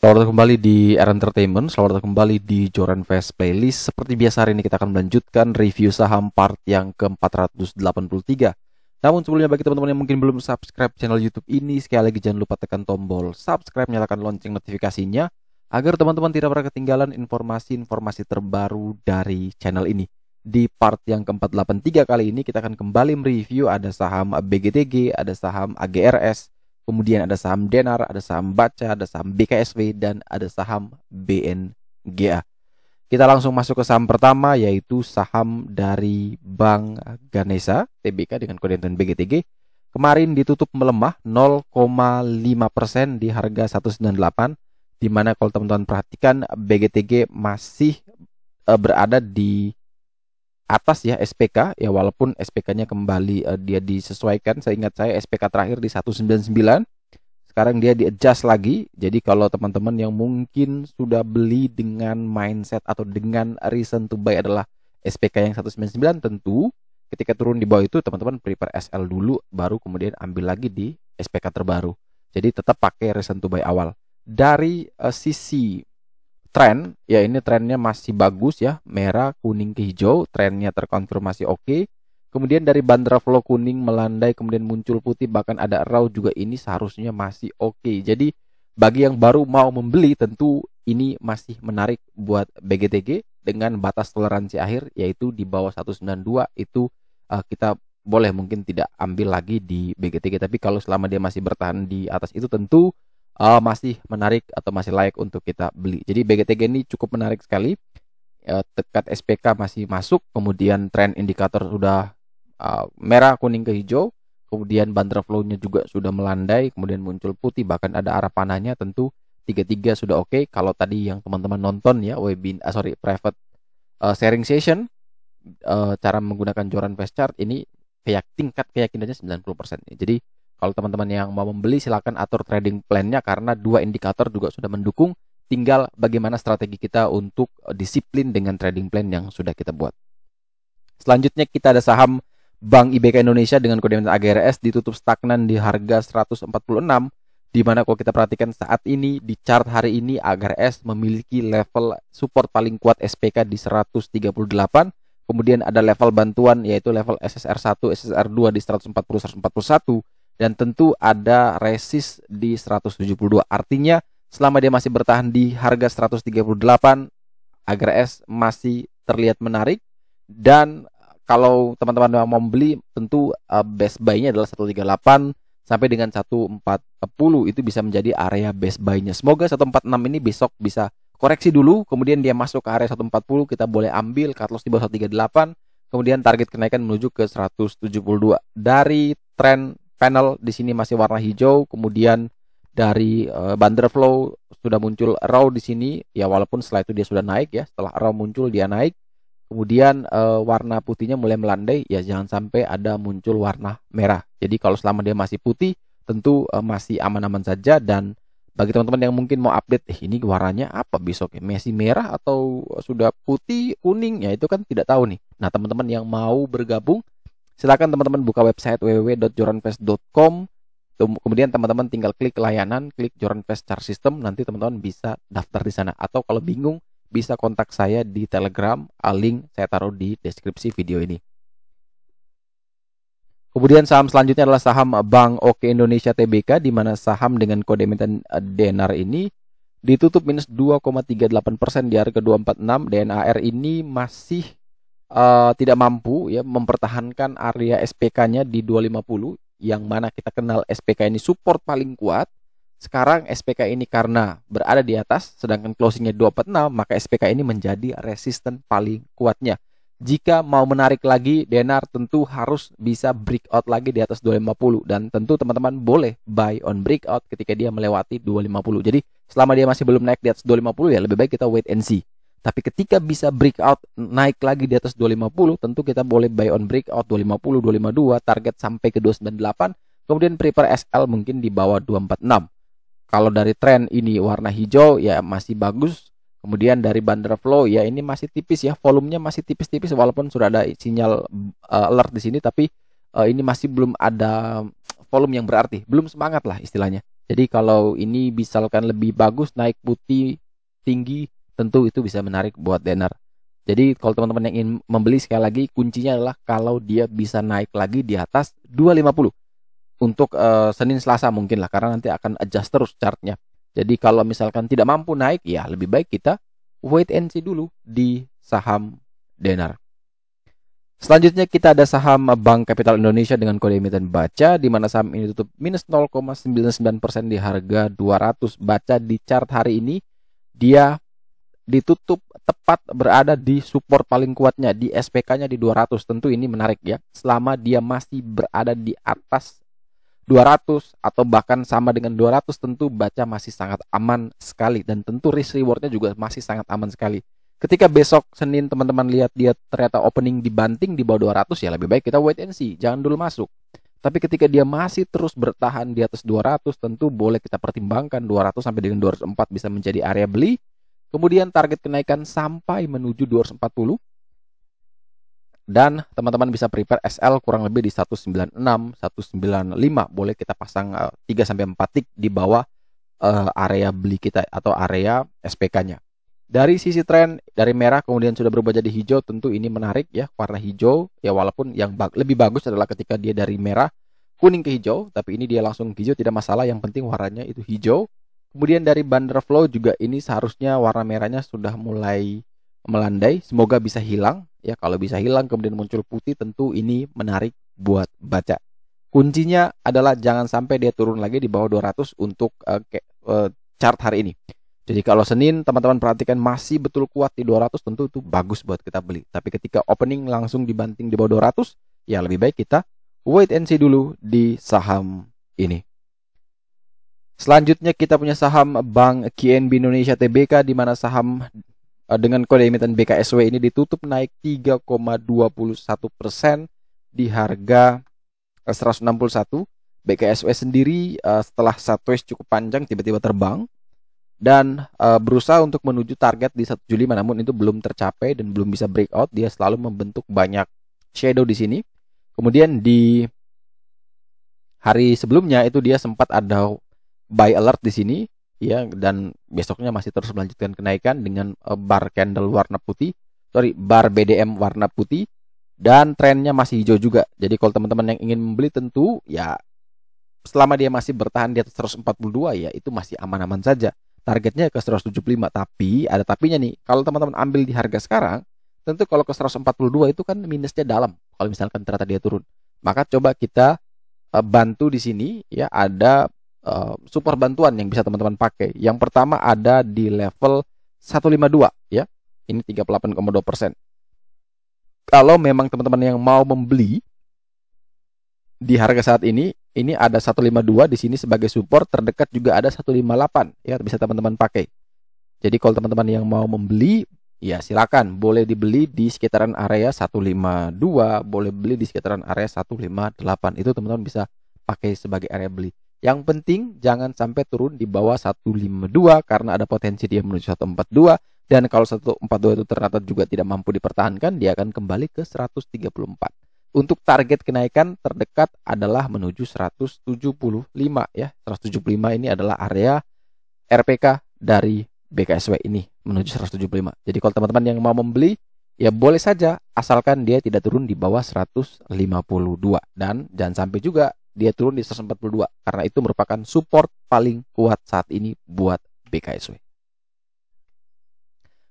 Selamat datang kembali di R Entertainment, selamat datang kembali di Joran Fest Playlist. Seperti biasa hari ini kita akan melanjutkan review saham part yang ke-483. Namun sebelumnya bagi teman-teman yang mungkin belum subscribe channel YouTube ini, sekali lagi jangan lupa tekan tombol subscribe, nyalakan lonceng notifikasinya agar teman-teman tidak pernah ketinggalan informasi-informasi terbaru dari channel ini. Di part yang ke-483 kali ini kita akan kembali mereview ada saham BGTG, ada saham AGRS, kemudian ada saham Denar, ada saham Baca, ada saham BKSW, dan ada saham BNGA. Kita langsung masuk ke saham pertama, yaitu saham dari Bank Ganesha Tbk dengan kode enten BGTG. Kemarin ditutup melemah 0,5% di harga 198, di mana kalau teman-teman perhatikan BGTG masih berada di atas ya SPK ya, walaupun SPK-nya kembali dia disesuaikan. Seingat saya SPK terakhir di 199. Sekarang dia di-adjust lagi. Jadi kalau teman-teman yang mungkin sudah beli dengan mindset atau dengan reason to buy adalah SPK yang 199, tentu ketika turun di bawah itu teman-teman prepare SL dulu, baru kemudian ambil lagi di SPK terbaru. Jadi tetap pakai reason to buy awal. Dari sisi tren, ya ini trennya masih bagus ya, merah, kuning ke hijau, trennya terkonfirmasi oke. Kemudian dari bandara flow kuning melandai, kemudian muncul putih, bahkan ada raw juga, ini seharusnya masih oke. Jadi bagi yang baru mau membeli tentu ini masih menarik buat BGTG dengan batas toleransi akhir yaitu di bawah 192, itu kita boleh mungkin tidak ambil lagi di BGTG, tapi kalau selama dia masih bertahan di atas itu tentu masih menarik atau masih layak untuk kita beli. Jadi BGTG ini cukup menarik sekali. Tekat SPK masih masuk, kemudian tren indikator sudah merah, kuning ke hijau, kemudian bandara flow-nya juga sudah melandai, kemudian muncul putih, bahkan ada arah panahnya. Tentu 33 sudah oke. Kalau tadi yang teman-teman nonton ya private sharing session, cara menggunakan Joran Fast Chart ini tingkat keyakinannya 90%. Jadi kalau teman-teman yang mau membeli silakan atur trading plan-nya, karena dua indikator juga sudah mendukung. Tinggal bagaimana strategi kita untuk disiplin dengan trading plan yang sudah kita buat. Selanjutnya kita ada saham Bank IBK Indonesia dengan kode enten AGRS, ditutup stagnan di harga 146, di mana kalau kita perhatikan saat ini di chart hari ini AGRS memiliki level support paling kuat SPK di 138. Kemudian ada level bantuan yaitu level SSR1, SSR2 di 140-141. Dan tentu ada resist di 172. Artinya selama dia masih bertahan di harga 138, AGRS masih terlihat menarik. Dan kalau teman-teman mau membeli, tentu best buy-nya adalah 138 sampai dengan 140. Itu bisa menjadi area best buy-nya. Semoga 146 ini besok bisa koreksi dulu, kemudian dia masuk ke area 140, kita boleh ambil cut loss di bawah 138. Kemudian target kenaikan menuju ke 172. Dari tren panel di sini masih warna hijau, kemudian dari bandara flow sudah muncul raw di sini ya, walaupun setelah itu dia sudah naik ya, setelah raw muncul dia naik. Kemudian warna putihnya mulai melandai ya, jangan sampai ada muncul warna merah. Jadi kalau selama dia masih putih tentu masih aman-aman saja. Dan bagi teman-teman yang mungkin mau update ini warnanya apa besok ya, masih merah atau sudah putih kuning ya, itu kan tidak tahu nih. Nah teman-teman yang mau bergabung, silakan teman-teman buka website www.joranfest.com. Kemudian teman-teman tinggal klik layanan, klik Joran Fast Chart System, nanti teman-teman bisa daftar di sana. Atau kalau bingung bisa kontak saya di Telegram, link saya taruh di deskripsi video ini. Kemudian saham selanjutnya adalah saham Bank OK Indonesia Tbk, di mana saham dengan kode emiten Denar ini ditutup minus 2,38% di harga 246. DNAR ini masih tidak mampu ya mempertahankan area SPK-nya di 250, yang mana kita kenal SPK ini support paling kuat. Sekarang SPK ini karena berada di atas sedangkan closingnya 246, maka SPK ini menjadi resisten paling kuatnya. Jika mau menarik lagi, Denar tentu harus bisa breakout lagi di atas 250, dan tentu teman-teman boleh buy on breakout ketika dia melewati 250. Jadi selama dia masih belum naik di atas 250 ya lebih baik kita wait and see. Tapi ketika bisa breakout naik lagi di atas 250, tentu kita boleh buy on breakout 250, 252, target sampai ke 298, kemudian prepare SL mungkin di bawah 246. Kalau dari tren ini warna hijau ya masih bagus. Kemudian dari bandara flow ya ini masih tipis ya, volumenya masih tipis-tipis walaupun sudah ada sinyal alert di sini, tapi ini masih belum ada volume yang berarti, belum semangat lah istilahnya. Jadi kalau ini misalkan lebih bagus naik putih tinggi, tentu itu bisa menarik buat Denar. Jadi kalau teman-teman yang ingin membeli, sekali lagi kuncinya adalah kalau dia bisa naik lagi di atas 250 untuk Senin Selasa mungkin lah, karena nanti akan adjust terus chartnya. Jadi kalau misalkan tidak mampu naik, ya lebih baik kita wait and see dulu di saham Denar. Selanjutnya kita ada saham Bank Capital Indonesia dengan kode emiten baca, di mana saham ini tutup minus 0,99% di harga 200. Baca di chart hari ini, dia ditutup tepat berada di support paling kuatnya, di SPK-nya di 200. Tentu ini menarik ya, selama dia masih berada di atas 200 atau bahkan sama dengan 200, tentu baca masih sangat aman sekali, dan tentu risk rewardnya juga masih sangat aman sekali. Ketika besok Senin teman-teman lihat dia ternyata opening dibanting di bawah 200, ya lebih baik kita wait and see, jangan dulu masuk. Tapi ketika dia masih terus bertahan di atas 200, tentu boleh kita pertimbangkan 200 sampai dengan 204 bisa menjadi area beli. Kemudian target kenaikan sampai menuju 240. Dan teman-teman bisa prepare SL kurang lebih di 196, 195. Boleh kita pasang 3 sampai 4 tick di bawah area beli kita atau area SPK-nya. Dari sisi tren, dari merah kemudian sudah berubah jadi hijau, tentu ini menarik ya, warna hijau ya, walaupun yang lebih bagus adalah ketika dia dari merah kuning ke hijau, tapi ini dia langsung hijau, tidak masalah, yang penting warnanya itu hijau. Kemudian dari bandar flow juga ini seharusnya warna merahnya sudah mulai melandai, semoga bisa hilang ya. Kalau bisa hilang kemudian muncul putih, tentu ini menarik buat baca. Kuncinya adalah jangan sampai dia turun lagi di bawah 200 untuk chart hari ini. Jadi kalau Senin teman-teman perhatikan masih betul kuat di 200, tentu itu bagus buat kita beli. Tapi ketika opening langsung dibanting di bawah 200, ya lebih baik kita wait and see dulu di saham ini. Selanjutnya kita punya saham Bank KNB Indonesia Tbk, di mana saham dengan kode emiten BKSW ini ditutup naik 3,21% di harga 161. BKSW sendiri setelah sideways cukup panjang tiba-tiba terbang dan berusaha untuk menuju target di 175, namun itu belum tercapai dan belum bisa breakout. Dia selalu membentuk banyak shadow di sini. Kemudian di hari sebelumnya itu dia sempat ada buy alert di sini ya, dan besoknya masih terus melanjutkan kenaikan dengan bar candle warna putih, bar BDM warna putih, dan trennya masih hijau juga. Jadi kalau teman-teman yang ingin membeli, tentu ya selama dia masih bertahan di atas 142 ya itu masih aman-aman saja. Targetnya ke 175, tapi ada tapinya nih. Kalau teman-teman ambil di harga sekarang, tentu kalau ke 142 itu kan minusnya dalam. Kalau misalkan ternyata dia turun, maka coba kita bantu di sini ya, ada super bantuan yang bisa teman-teman pakai. Yang pertama ada di level 152 ya. Ini 38,2%. Kalau memang teman-teman yang mau membeli di harga saat ini ada 152 di sini sebagai support, terdekat juga ada 158 ya, bisa teman-teman pakai. Jadi kalau teman-teman yang mau membeli ya silakan, boleh dibeli di sekitaran area 152, boleh beli di sekitaran area 158. Itu teman-teman bisa pakai sebagai area beli. Yang penting jangan sampai turun di bawah 152 karena ada potensi dia menuju 142, dan kalau 142 itu ternyata juga tidak mampu dipertahankan, dia akan kembali ke 134. Untuk target kenaikan terdekat adalah menuju 175 ya. 175 ini adalah area RPK dari BKSW ini menuju 175. Jadi kalau teman-teman yang mau membeli ya boleh saja, asalkan dia tidak turun di bawah 152, dan jangan sampai juga dia turun di 142 karena itu merupakan support paling kuat saat ini buat BKSW.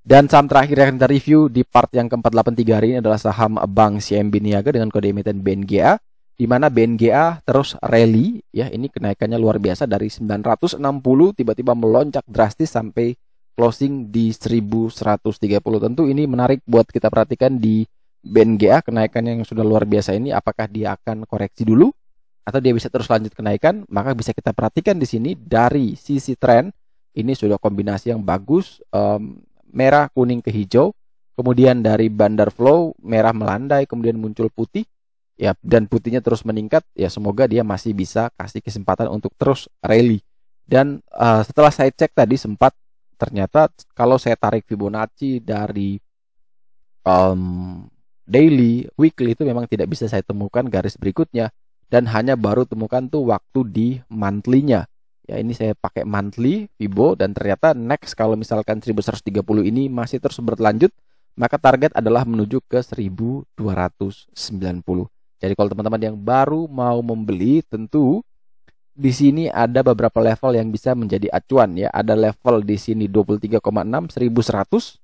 Dan saham terakhir yang kita review di part yang ke-483 hari ini adalah saham Bank CMB Niaga dengan kode emiten BNGA, di mana BNGA terus rally ya. Ini kenaikannya luar biasa, dari 960 tiba-tiba melonjak drastis sampai closing di 1130. Tentu ini menarik buat kita perhatikan di BNGA, kenaikan yang sudah luar biasa ini. Apakah dia akan koreksi dulu atau dia bisa terus lanjut kenaikan? Maka bisa kita perhatikan di sini dari sisi tren ini sudah kombinasi yang bagus, merah kuning ke hijau. Kemudian dari bandar flow merah melandai, kemudian muncul putih ya, dan putihnya terus meningkat ya. Semoga dia masih bisa kasih kesempatan untuk terus rally. Dan setelah saya cek tadi sempat, ternyata kalau saya tarik Fibonacci dari daily, weekly itu memang tidak bisa saya temukan garis berikutnya, dan hanya baru temukan tuh waktu di monthly-nya Ya, ini saya pakai monthly Fibo dan ternyata next kalau misalkan 1130 ini masih terus berlanjut, maka target adalah menuju ke 1290. Jadi kalau teman-teman yang baru mau membeli, tentu di sini ada beberapa level yang bisa menjadi acuan ya. Ada level di sini 23,6, 1100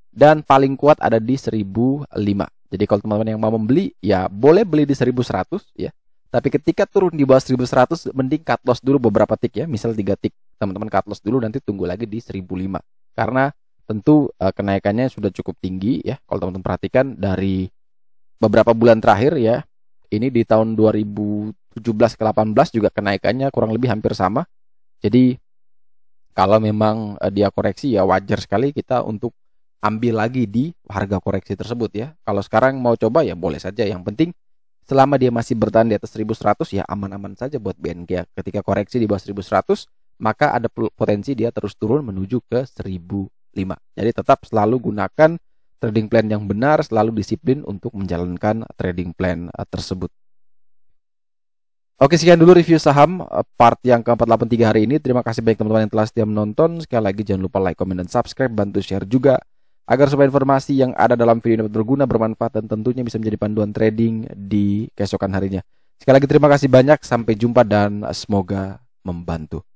dan paling kuat ada di 1005. Jadi kalau teman-teman yang mau membeli ya boleh beli di 1100 ya. Tapi ketika turun di bawah 1100 mending cut loss dulu beberapa tick ya. Misal 3 tick. Teman-teman cut loss dulu, nanti tunggu lagi di 1005. Karena tentu kenaikannya sudah cukup tinggi ya. Kalau teman-teman perhatikan dari beberapa bulan terakhir ya. Ini di tahun 2017 ke 18 juga kenaikannya kurang lebih hampir sama. Jadi kalau memang dia koreksi ya wajar sekali kita untuk ambil lagi di harga koreksi tersebut ya. Kalau sekarang mau coba ya boleh saja. Yang penting selama dia masih bertahan di atas 1100 ya aman-aman saja buat BNK. Ketika koreksi di bawah 1100 maka ada potensi dia terus turun menuju ke 1005. Jadi tetap selalu gunakan trading plan yang benar, selalu disiplin untuk menjalankan trading plan tersebut. Oke, sekian dulu review saham part yang ke-483 hari ini. Terima kasih banyak teman-teman yang telah setia menonton. Sekali lagi jangan lupa like, comment, dan subscribe. Bantu share juga agar supaya informasi yang ada dalam video ini dapat berguna, bermanfaat, dan tentunya bisa menjadi panduan trading di keesokan harinya. Sekali lagi terima kasih banyak, sampai jumpa dan semoga membantu.